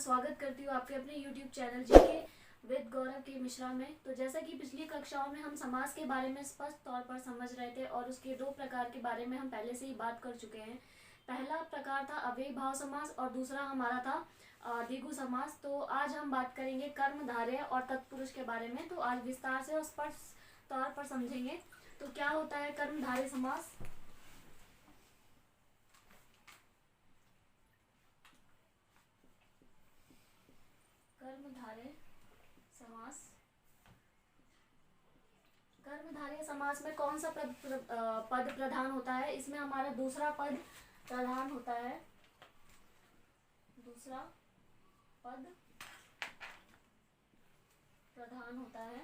स्वागत करती हूँ आपके अपने YouTube चैनल जीके विद गौरव के मिश्रा में। तो जैसा कि पिछली कक्षाओं में हम समास के बारे में स्पष्ट तौर पर समझ रहे थे और उसके दो प्रकार के बारे में हम पहले से ही बात कर चुके हैं। पहला प्रकार था अव्ययी भाव समास और दूसरा हमारा था द्विगु समास। तो आज हम बात करेंगे कर्मधारय और तत्पुरुष के बारे में। तो आज विस्तार से और स्पष्ट तौर पर समझेंगे। तो क्या होता है कर्मधारय समास? कर्मधारय समास, कर्मधारय समास में कौन सा पद प्रधान होता है? इसमें हमारा दूसरा पद प्रधान होता है। दूसरा पद प्रधान होता है।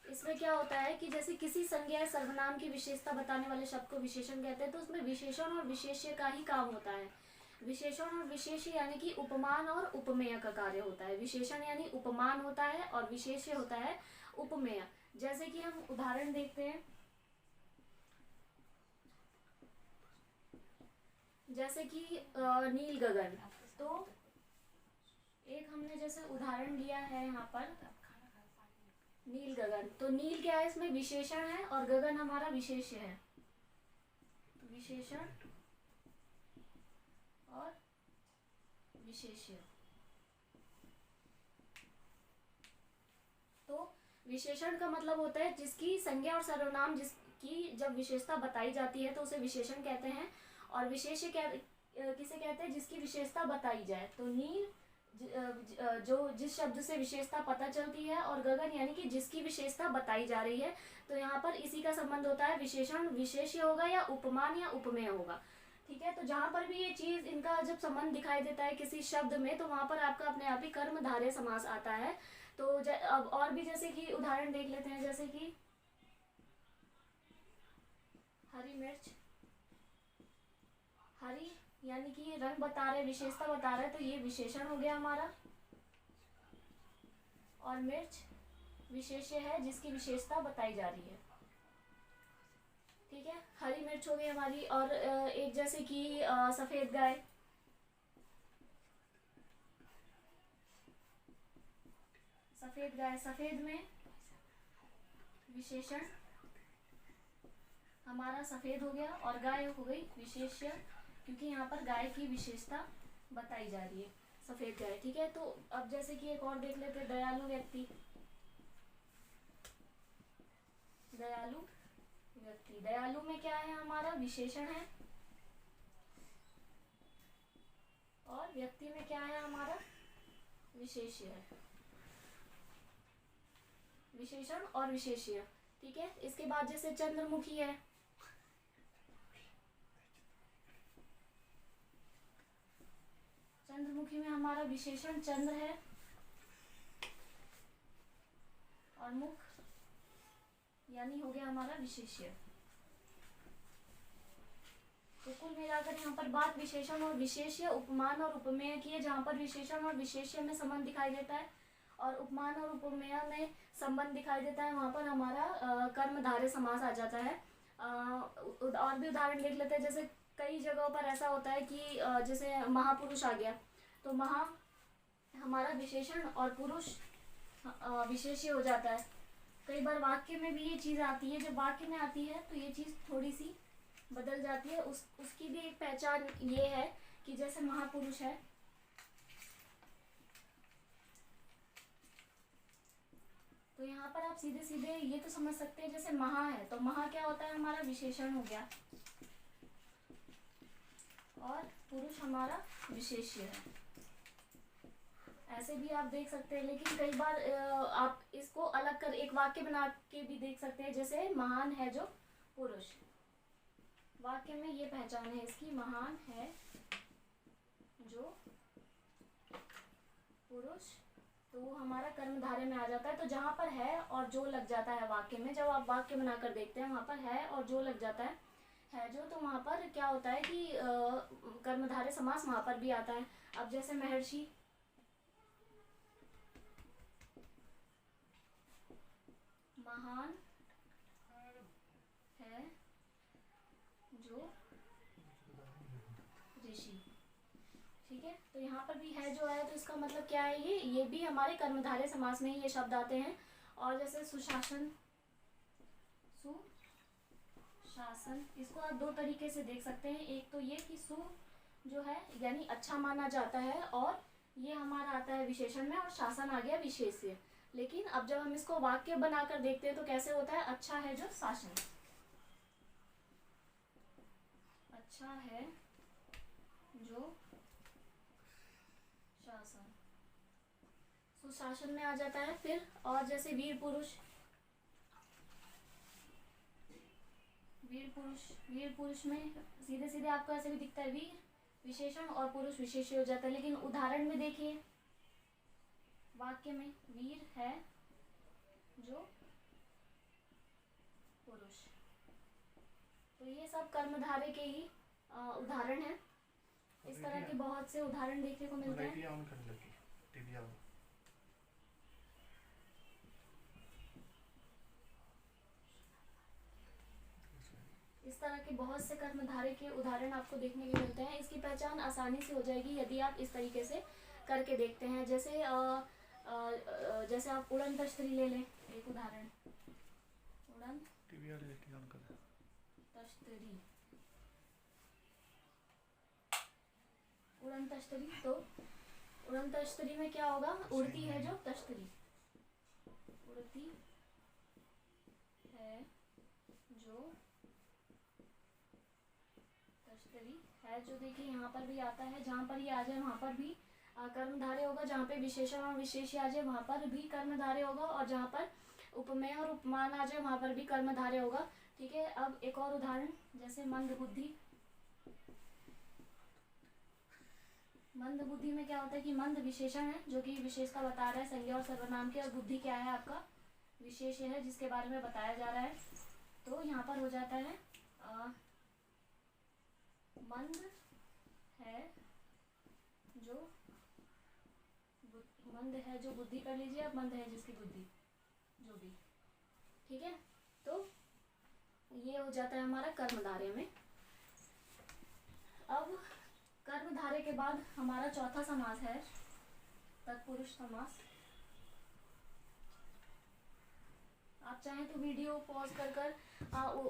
इसमें क्या होता है कि जैसे किसी संज्ञा या सर्वनाम की विशेषता बताने वाले शब्द को विशेषण कहते हैं। तो उसमें विशेषण और विशेष्य का ही काम होता है। विशेषण और विशेष्य यानी कि उपमान और उपमेय का कार्य होता है। विशेषण यानी उपमान होता है और विशेष्य होता है उपमेय। जैसे कि हम उदाहरण देखते हैं, जैसे कि नील गगन। तो एक हमने जैसे उदाहरण लिया है यहाँ पर नील गगन। तो नील क्या है? इसमें विशेषण है और गगन हमारा विशेष्य है। विशेषण और विशेष्य। तो विशेषण का मतलब होता है जिसकी संज्ञा और सर्वनाम जिसकी जब विशेषता बताई जाती है तो उसे विशेषण कहते हैं। और विशेष्य किसे कहते हैं? जिसकी विशेषता बताई जाए। तो नील जो जिस शब्द से विशेषता पता चलती है, और गगन यानी कि जिसकी विशेषता बताई जा रही है। तो यहाँ पर इसी का संबंध होता है। विशेषण विशेष्य होगा या उपमान या उपमेय होगा। ठीक है। तो जहाँ पर भी ये चीज इनका जब संबंध दिखाई देता है किसी शब्द में, तो वहां पर आपका अपने आप ही कर्मधारय समास आता है। तो अब और भी जैसे कि उदाहरण देख लेते हैं, जैसे कि हरी मिर्च। हरी यानी कि ये रंग बता रहे, विशेषता बता रहे, तो ये विशेषण हो गया हमारा। और मिर्च विशेष्य है जिसकी विशेषता बताई जा रही है। ठीक है। हरी मिर्च हो गई हमारी। और एक जैसे कि सफेद गाय। सफेद गाय, सफेद में विशेषण हमारा सफेद हो गया और गाय हो गई विशेष्य, क्योंकि यहाँ पर गाय की विशेषता बताई जा रही है, सफेद गाय। ठीक है। तो अब जैसे कि एक और देख लेते हैं, दयालु व्यक्ति। दयालु व्यक्ति, दयालु में क्या है? हमारा विशेषण है और व्यक्ति में क्या है? हमारा विशेष्य है। विशेषण और विशेष्य। ठीक है। इसके बाद जैसे चंद्रमुखी है। चंद्रमुखी में हमारा विशेषण चंद्र है और मुख यानी हो गया हमारा विशेष्य। तो कुल मिलाकर यहाँ पर बात विशेषण और विशेष्य, उपमान और उपमेय की है। जहाँ पर विशेषण और विशेष्य में संबंध दिखाई देता है और उपमान और उपमेय में संबंध दिखाई देता है, वहां पर हमारा कर्मधारय समास आ जाता है। और भी उदाहरण देख लेते हैं। जैसे कई जगहों पर ऐसा होता है कि जैसे महापुरुष आ गया, तो महा हमारा विशेषण और पुरुष विशेष्य हो जाता है। कई बार वाक्य में भी ये चीज आती है। जब वाक्य में आती है तो ये चीज थोड़ी सी बदल जाती है। उसकी भी एक पहचान ये है कि जैसे महापुरुष है, तो यहाँ पर आप सीधे सीधे ये तो समझ सकते हैं, जैसे महा है तो महा क्या होता है? हमारा विशेषण हो गया और पुरुष हमारा विशेष्य है। ऐसे भी आप देख सकते हैं। लेकिन कई बार आप इसको अलग कर एक वाक्य बना के भी देख सकते हैं। जैसे महान है जो पुरुष, वाक्य में ये पहचान है इसकी, महान है जो पुरुष, तो वो हमारा कर्मधारय में आ जाता है। तो जहाँ पर है और जो लग जाता है वाक्य में, जब आप वाक्य बनाकर देखते हैं वहां पर है और जो लग जाता है जो, तो वहां पर क्या होता है कि कर्मधारय समास वहां पर भी आता है। अब जैसे महर्षि, महान है जो ऋषि, ठीक है, तो यहाँ पर भी है जो है, तो इसका मतलब क्या है, ये भी हमारे कर्मधारय समास में ही ये शब्द आते हैं। और जैसे सुशासन, सुशासन, इसको आप दो तरीके से देख सकते हैं। एक तो ये कि सु जो है यानी अच्छा माना जाता है, और ये हमारा आता है विशेषण में, और शासन आ गया विशेष्य। लेकिन अब जब हम इसको वाक्य बनाकर देखते हैं तो कैसे होता है, अच्छा है जो शासन, अच्छा है जो शासन, सुशासन में आ जाता है। फिर और जैसे वीर पुरुष, वीर पुरुष, वीर पुरुष में सीधे सीधे आपको ऐसे भी दिखता है, वीर विशेषण और पुरुष विशेष्य हो जाता है। लेकिन उदाहरण में देखिए, वाक्य में वीर है जो पुरुष, तो ये सब कर्मधारय के ही उदाहरण है। इस तरह के बहुत से उदाहरण देखने को मिलते हैं। इस तरह के बहुत से कर्मधारय के उदाहरण आपको देखने को मिलते हैं। इसकी पहचान आसानी से हो जाएगी यदि आप इस तरीके से करके देखते हैं। जैसे जैसे आप उड़न तश्तरी ले लें, एक उदाहरण, उड़न तश्तरी, उड़न तश्तरी, तो उड़न तश्तरी में क्या होगा, उड़ती है जो तश्तरी, उड़ती है जो तश्तरी है, जो देखिए यहाँ पर भी आता है, जहाँ पर ये आ जाए वहाँ पर भी कर्मधारय होगा, जहाँ पे विशेषण और विशेष्य आ जाए वहाँ पर भी कर्मधारय होगा, और जहाँ पर उपमेय और उपमान आ जाए वहाँ पर भी कर्मधारय होगा। ठीक है, अब एक और उदाहरण, जैसे मंद बुद्धि, मंद बुद्धि में क्या होता है कि मंद विशेषण है जो कि विशेषता बता रहा है संज्ञा और सर्वनाम के, और बुद्धि क्या है आपका विशेष्य है जिसके बारे में बताया जा रहा है। तो यहाँ पर हो जाता है मंद है जो, मंद है जो बुद्धि कर लीजिए आप, मंद है जिसकी बुद्धि, जो भी, ठीक है। तो ये हो जाता है हमारा कर्मधारय में। अब कर्मधारय के बाद हमारा चौथा समास है तत्पुरुष समास। आप चाहें तो वीडियो पॉज कर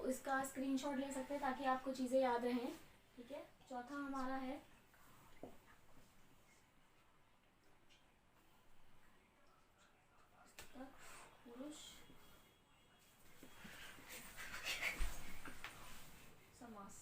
इसका स्क्रीनशॉट ले सकते हैं ताकि आपको चीजें याद रहें। ठीक है, चौथा हमारा है तत्पुरुष समास।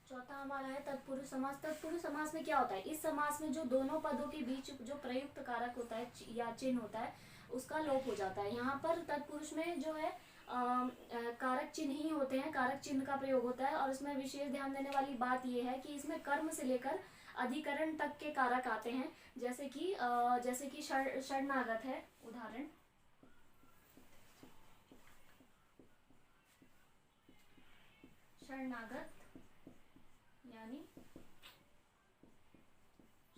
चौथा हमारा है तत्पुरुष समास। तत्पुरुष समास में क्या होता है, इस समास में जो दोनों पदों के बीच जो प्रयुक्त कारक होता है या चिन्ह होता है उसका लोप हो जाता है। यहाँ पर तत्पुरुष में जो है कारक चिन्ह ही होते हैं, कारक चिन्ह का प्रयोग होता है। और इसमें विशेष ध्यान देने वाली बात यह है कि इसमें कर्म से लेकर अधिकरण तक के कारक आते हैं। जैसे कि शरणागत है उदाहरण, शरणागत यानी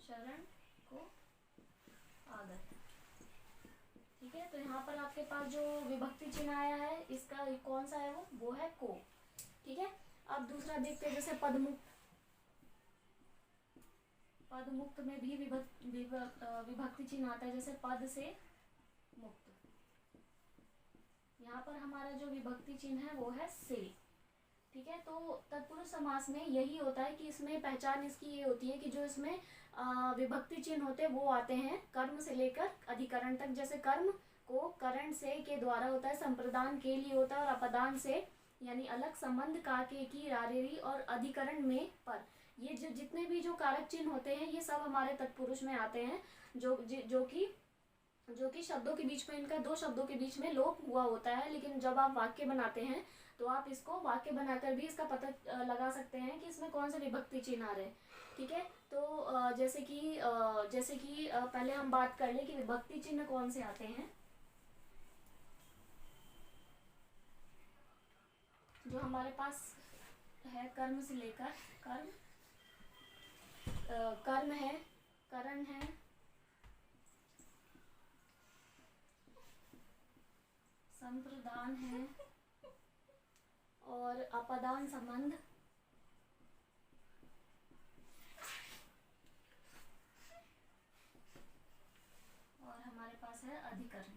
शरण को आगत। ठीक है, तो यहाँ पर आपके पास जो विभक्ति चिन्ह आया है इसका कौन सा है, वो है को। ठीक है, अब दूसरा देखते हैं, जैसे पदमुक्त, पदमुक्त में भी विभक्ति चिन्ह आता है, जैसे पद से मुक्त। यहाँ पर हमारा जो विभक्ति चिन्ह है वो है से। ठीक है, तो तत्पुरुष समास में यही होता है कि इसमें पहचान इसकी ये होती है कि जो इसमें विभक्ति चिन्ह होते हैं वो आते हैं कर्म से लेकर अधिकरण तक। जैसे कर्म को करण से के द्वारा होता है, संप्रदान के लिए होता है, और अपदान से यानी अलग संबंध का के की रारेरी, और अधिकरण में पर। ये जो जितने भी जो कारक चिन्ह होते हैं ये सब हमारे तत्पुरुष में आते हैं, जो कि शब्दों के बीच में, इनका दो शब्दों के बीच में लोप हुआ होता है। लेकिन जब आप वाक्य बनाते हैं तो आप इसको वाक्य बनाकर भी इसका पता लगा सकते हैं कि इसमें कौन से विभक्ति चिन्ह आ रहे हैं। ठीक है, तो जैसे कि पहले हम बात कर लें कि विभक्ति चिन्ह कौन से आते हैं। जो हमारे पास है कर्म से लेकर, कर्म है, करण है, संप्रदान है और अपदान संबंध हमारे पास है अधिकरण।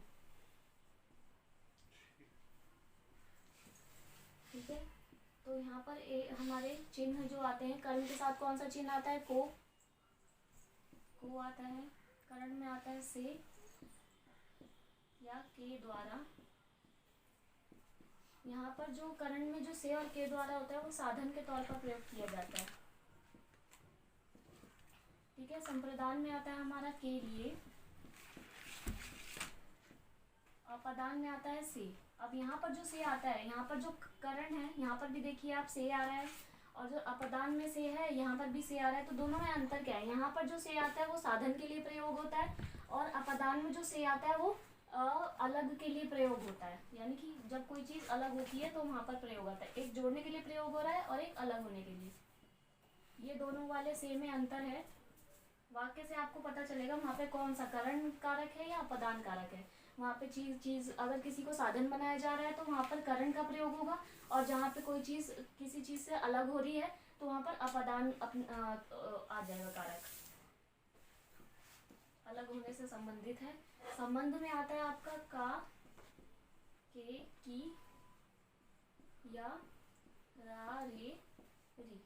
ठीक है, तो यहाँ पर हमारे चिन्ह जो आते हैं, कर्ण के साथ कौन सा चिन्ह आता है? को आता है। कर्ण में आता है से या के द्वारा। यहाँ पर जो कर्ण में जो से और के द्वारा होता है वो साधन के तौर पर प्रयोग किया जाता है। ठीक है, संप्रदान में आता है हमारा के लिए, अपदान में आता है से। अब यहाँ पर जो से आता है, यहाँ पर जो कर्ण है, यहाँ पर भी देखिए आप से आ रहा है, और जो अपदान में से है यहाँ पर भी से आ रहा है। तो दोनों में अंतर क्या है? यहाँ पर जो से आता है वो साधन के लिए प्रयोग होता है, और अपदान में जो से आता है वो अलग के लिए प्रयोग होता है। यानी कि जब कोई चीज़ अलग होती है तो वहाँ पर प्रयोग होता है। एक जोड़ने के लिए प्रयोग हो रहा है और एक अलग होने के लिए। ये दोनों वाले से में अंतर है। वाक्य से आपको पता चलेगा वहाँ पे कौन सा कर्ण कारक है या अपदान कारक है। वहाँ पे चीज़ अगर किसी को साधन बनाया जा रहा है तो वहाँ पर कर्ण का प्रयोग होगा, और जहाँ पे कोई चीज़ किसी चीज़ से अलग हो रही है तो वहाँ पर अपदान आ जाएगा कारक। अलग होने से संबंधित है। संबंध में आता है आपका का, के, की, या, रा, रे, री।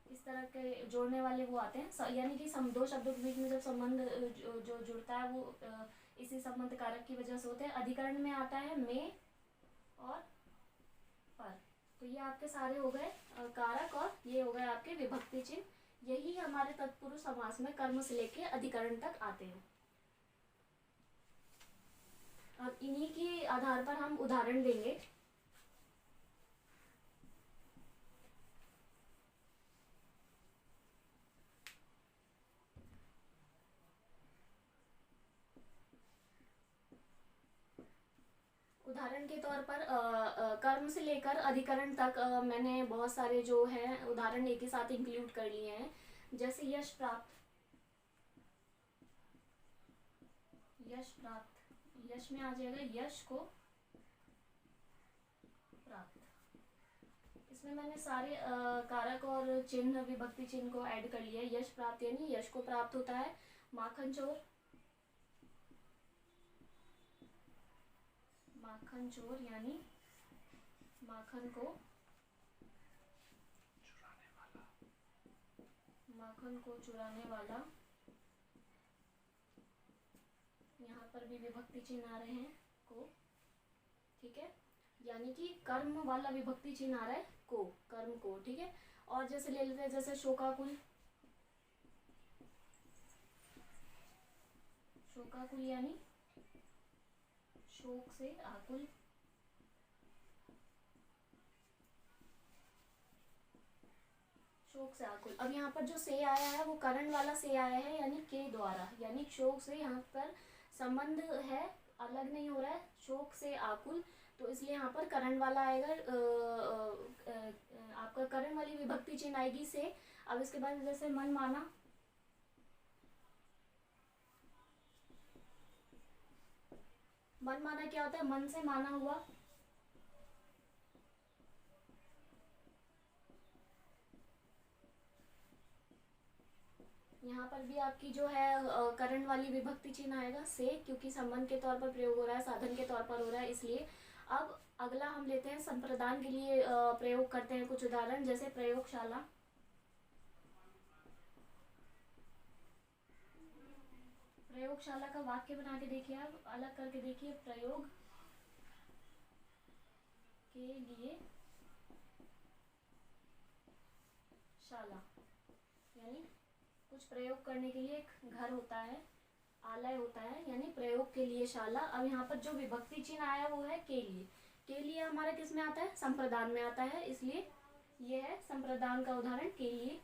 इस तरह के जोड़ने वाले वो आते हैं। यानी कि दो शब्दों के बीच में जब संबंध जो जुड़ता है वो इसी संबंध कारक की वजह से होते हैं। अधिकरण में आता है में और पर। तो ये आपके सारे हो गए कारक, और ये हो गए आपके विभक्ति चिन्ह। यही हमारे तत्पुरुष समास में कर्म से लेके अधिकरण तक आते हैं। अब इन्हीं के आधार पर हम उदाहरण देंगे। उदाहरण के तौर पर कर्म से लेकर अधिकरण तक मैंने बहुत सारे जो है उदाहरण एक ही साथ इंक्लूड कर लिए हैं। जैसे यश प्राप्त, यश में आ जाएगा यश को प्राप्त। इसमें मैंने सारे कारक और चिन्ह, विभक्ति चिन्ह को ऐड कर लिया। यश प्राप्त यानी यश को प्राप्त होता है। माखन चोर, माखन चोर यानी माखन को चुराने वाला। यहाँ पर भी विभक्ति चिन्ह आ रहे हैं को। ठीक है, यानी कि कर्म वाला विभक्ति चिन्ह आ रहा है को, कर्म को। ठीक है, और जैसे ले लेते हैं जैसे शोकाकुल, यानी शोक से आकुल। शोक से आकुल। अब यहाँ पर जो से आया है वो कर्ण वाला से आया है, यानी के द्वारा, यानी शोक से यहाँ पर संबंध है, अलग नहीं हो रहा है, शोक से आकुल। तो इसलिए यहाँ पर कर्ण वाला आएगा। आपका कर्ण वाली विभक्ति चिन्ह आएगी से। अब इसके बाद जैसे मन माना, मन माना क्या होता है? मन से माना हुआ। यहाँ पर भी आपकी जो है कर्ण वाली विभक्ति चिन्ह आएगा से, क्योंकि संबंध के तौर पर प्रयोग हो रहा है, साधन के तौर पर हो रहा है, इसलिए। अब अगला हम लेते हैं संप्रदान के लिए प्रयोग करते हैं कुछ उदाहरण। जैसे प्रयोगशाला, प्रयोगशाला का वाक्य बना के देखिए, आप अलग करके देखिए। प्रयोग के लिए शाला, यानी कुछ प्रयोग करने के लिए एक घर होता है, आलय होता है, यानी प्रयोग के लिए शाला। अब यहाँ पर जो विभक्ति चिन्ह आया वो है के लिए। के लिए हमारा किस में आता है? संप्रदान में आता है, इसलिए ये है संप्रदान का उदाहरण के लिए।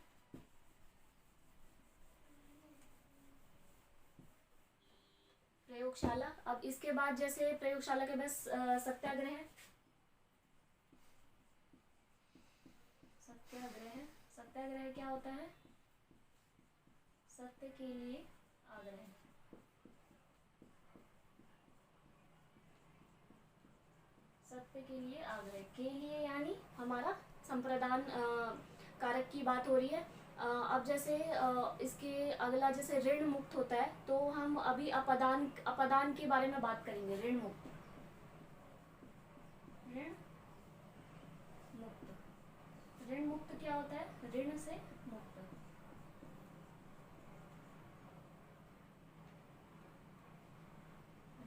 प्रयोगशाला। अब इसके बाद जैसे प्रयोगशाला के बस सत्याग्रह, सत्याग्रह क्या होता है? सत्य के लिए आग्रह। सत्य के लिए आग्रह, के लिए यानी हमारा संप्रदान कारक की बात हो रही है। अब जैसे इसके अगला जैसे ऋण मुक्त होता है, तो हम अभी अपदान के बारे में बात करेंगे। ऋण मुक्त, ऋण मुक्त, ऋण मुक्त क्या होता है? ऋण से मुक्त,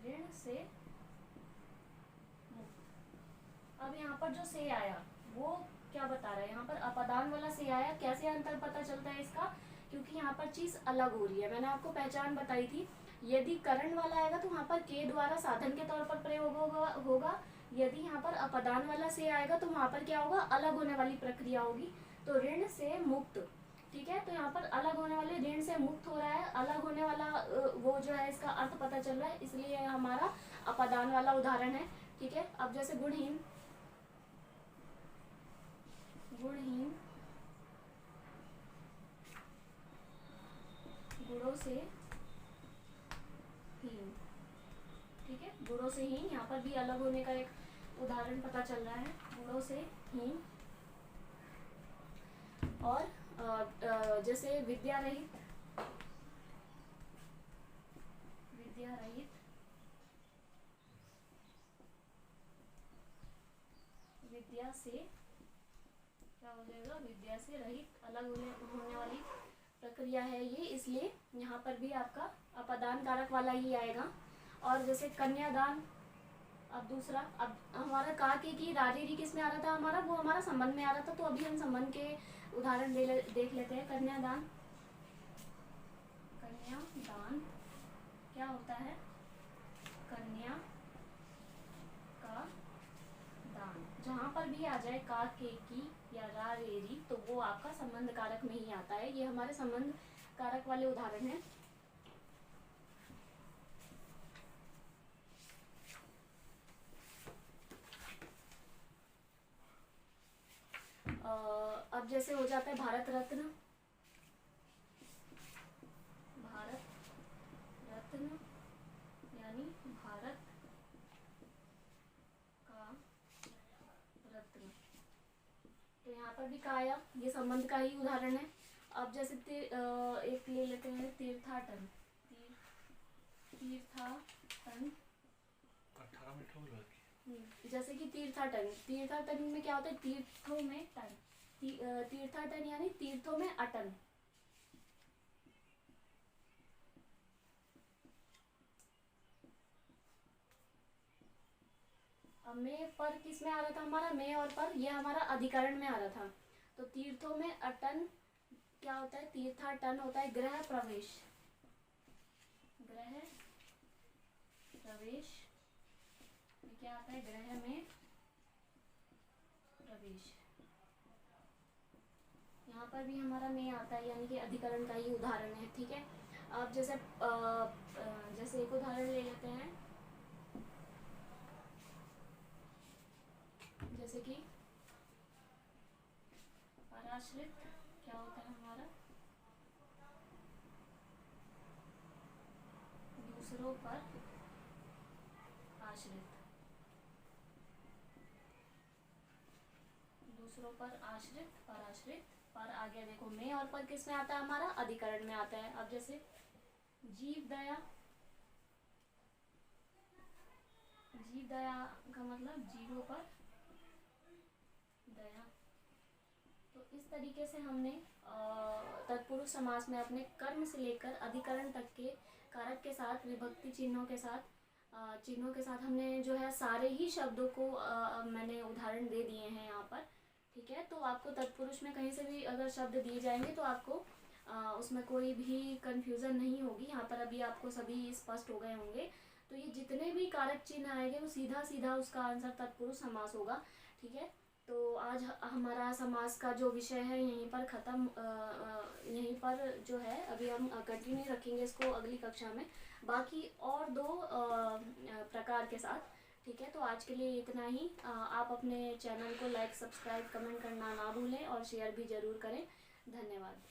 ऋण से मुक्त। अब यहाँ पर जो से आया वो क्या बता रहा है? यहाँ पर अपदान वाला से आया। कैसे अंतर पता चलता है इसका? क्योंकि यहाँ पर चीज अलग हो रही है। मैंने आपको पहचान बताई थी। यदि करण वाला आएगा तो वहाँ पर के द्वारा साधन के तौर पर प्रयोग होगा। यदि यहाँ पर अपदान वाला से आएगा तो वहाँ पर क्या होगा? अलग होने वाली प्रक्रिया होगी। तो ऋण से मुक्त, ठीक है। तो यहाँ पर अलग होने वाले, ऋण से मुक्त हो रहा है, अलग होने वाला वो जो है इसका अर्थ पता चल रहा है, इसलिए हमारा अपदान वाला उदाहरण है, ठीक है। अब जैसे गुणहीन, गुणहीन गुणों से हीन, ठीक है। गुणों से हीन, यहाँ पर भी अलग होने का एक उदाहरण पता चल रहा है। गुणों से हीन। और जैसे विद्या रहित, विद्या रहित, विद्या से क्या हो जाएगा? विद्या से रहित, अलग होने वाली प्रक्रिया है ये, इसलिए यहाँ पर भी आपका अपदान कारक वाला ही आएगा। और जैसे कन्यादान, अब दूसरा, अब हमारा का की राजेरी किस में आ रहा था? हमारा वो हमारा संबंध में आ रहा था। तो अभी हम संबंध के उदाहरण देख लेते हैं। कन्यादान, कन्यादान क्या होता है? कन्या का दान। जहाँ पर भी आ जाए का के की या रा रे री, तो वो आपका संबंध कारक में ही आता है। ये हमारे संबंध कारक वाले उदाहरण हैं। अब जैसे हो जाता है भारत रत्न, भारत रत्न यानी भारत का रत्न। तो यहाँ पर भी का आया, ये संबंध का ही उदाहरण है। अब जैसे एक ले लेते हैं तीर्थाटन, तीर्थाटन, जैसे कि तीर्थाटन, तीर्थाटन में क्या होता है? तीर्थों में टन, तीर्थाटन यानी तीर्थों में अटन। अब में पर किस में आ रहा था? हमारा में और पर, ये हमारा अधिकरण में आ रहा था। तो तीर्थों में अटन क्या होता है? तीर्थाटन होता है गृह प्रवेश, गृह प्रवेश क्या आता है? गृह में प्रवेश। यहाँ पर भी हमारा में आता है, यानी कि अधिकरण का ही उदाहरण है, ठीक है। अब जैसे जैसे एक उदाहरण ले लेते हैं, जैसे कि पराश्रित क्या होता है हमारा? दूसरों पर आश्रित, दूसरों पर आश्रित, पराश्रित। पर आ गया देखो में, और पर किस में आता है? हमारा अधिकरण में आता है। अब जैसे जीव दया, जीव दया का मतलब जीवों पर दया। तो इस तरीके से हमने तत्पुरुष समास में अपने कर्म से लेकर अधिकरण तक के कारक के साथ, विभक्ति चिन्हों के साथ हमने जो है सारे ही शब्दों को मैंने उदाहरण दे दिए हैं यहाँ पर, ठीक है। तो आपको तत्पुरुष में कहीं से भी अगर शब्द दिए जाएंगे तो आपको उसमें कोई भी कंफ्यूजन नहीं होगी। यहाँ पर अभी आपको सभी स्पष्ट हो गए होंगे। तो ये जितने भी कारक चिन्ह आएंगे वो सीधा सीधा उसका आंसर तत्पुरुष समास होगा, ठीक है। तो आज हमारा समास का जो विषय है यहीं पर ख़त्म, यहीं पर जो है अभी हम कंटिन्यू रखेंगे इसको अगली कक्षा में, बाकी और दो प्रकार के साथ, ठीक है। तो आज के लिए इतना ही। आप अपने चैनल को लाइक, सब्सक्राइब, कमेंट करना ना भूलें और शेयर भी ज़रूर करें। धन्यवाद।